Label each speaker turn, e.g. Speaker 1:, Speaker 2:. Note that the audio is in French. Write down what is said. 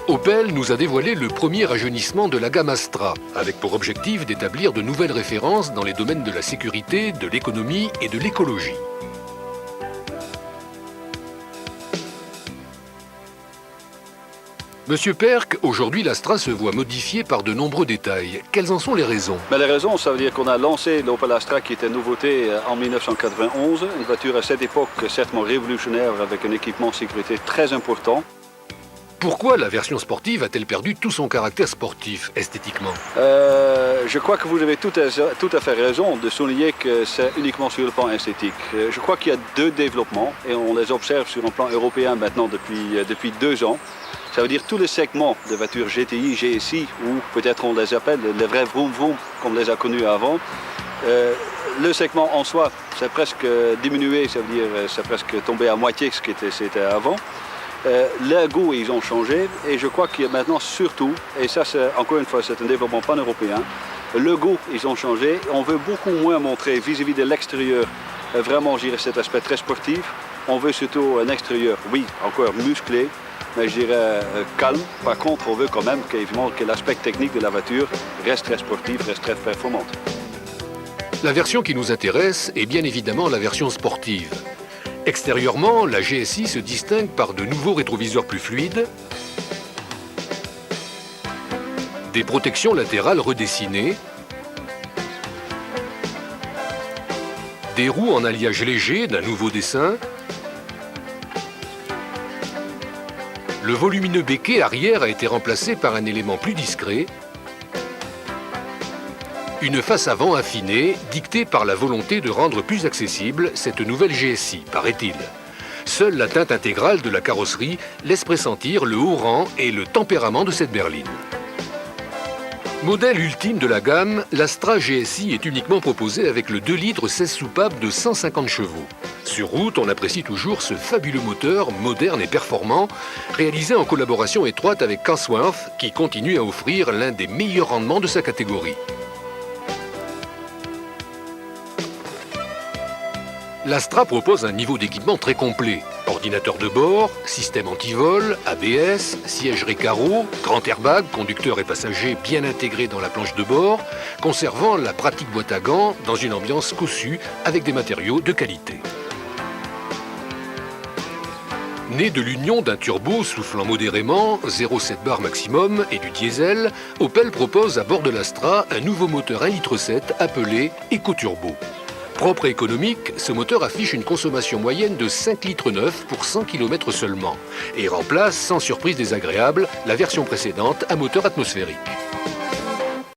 Speaker 1: Opel nous a dévoilé le premier rajeunissement de la gamme Astra, avec pour objectif d'établir de nouvelles références dans les domaines de la sécurité, de l'économie et de l'écologie. Monsieur Perk, aujourd'hui l'Astra se voit modifiée par de nombreux détails. Quelles en sont les raisons?
Speaker 2: Les raisons, ça veut dire qu'on a lancé l'Opel Astra qui était une nouveauté en 1991. Une voiture à cette époque certainement révolutionnaire avec un équipement de sécurité très important.
Speaker 1: Pourquoi la version sportive a-t-elle perdu tout son caractère sportif, esthétiquement?
Speaker 2: Je crois que vous avez tout à fait raison de souligner que c'est uniquement sur le plan esthétique. Je crois qu'il y a deux développements et on les observe sur un plan européen maintenant depuis 2 ans. Ça veut dire tous les segments de voitures GTI, GSI, ou peut-être on les appelle les vrais vroom vroom comme on les a connus avant. Le segment en soi, c'est presque diminué, ça veut dire c'est presque tombé à moitié ce que c'était avant. Les goûts, ils ont changé et je crois qu'il y a maintenant surtout, et ça c'est encore une fois c'est un développement pan-européen, le goût, ils ont changé. On veut beaucoup moins montrer vis-à-vis de l'extérieur vraiment, je dirais, cet aspect très sportif. On veut surtout un extérieur, oui, encore musclé, mais je dirais calme. Par contre, on veut quand même que l'aspect technique de la voiture reste très sportif, reste très performante.
Speaker 1: La version qui nous intéresse est bien évidemment la version sportive. Extérieurement, la GSI se distingue par de nouveaux rétroviseurs plus fluides, des protections latérales redessinées, des roues en alliage léger d'un nouveau dessin, le volumineux béquet arrière a été remplacé par un élément plus discret, une face avant affinée, dictée par la volonté de rendre plus accessible cette nouvelle GSI, paraît-il. Seule la teinte intégrale de la carrosserie laisse pressentir le haut rang et le tempérament de cette berline. Modèle ultime de la gamme, l'Astra GSI est uniquement proposé avec le 2 litres 16 soupapes de 150 chevaux. Sur route, on apprécie toujours ce fabuleux moteur moderne et performant, réalisé en collaboration étroite avec Cosworth, qui continue à offrir l'un des meilleurs rendements de sa catégorie. L'Astra propose un niveau d'équipement très complet. Ordinateur de bord, système anti-vol, ABS, siège récaro, grand airbag, conducteur et passager bien intégrés dans la planche de bord, conservant la pratique boîte à gants dans une ambiance cossue avec des matériaux de qualité. Né de l'union d'un turbo soufflant modérément, 0,7 bar maximum, et du diesel, Opel propose à bord de l'Astra un nouveau moteur 1,7 litre appelé EcoTurbo. Propre et économique, ce moteur affiche une consommation moyenne de 5,9 litres pour 100 km seulement et remplace, sans surprise désagréable, la version précédente à moteur atmosphérique.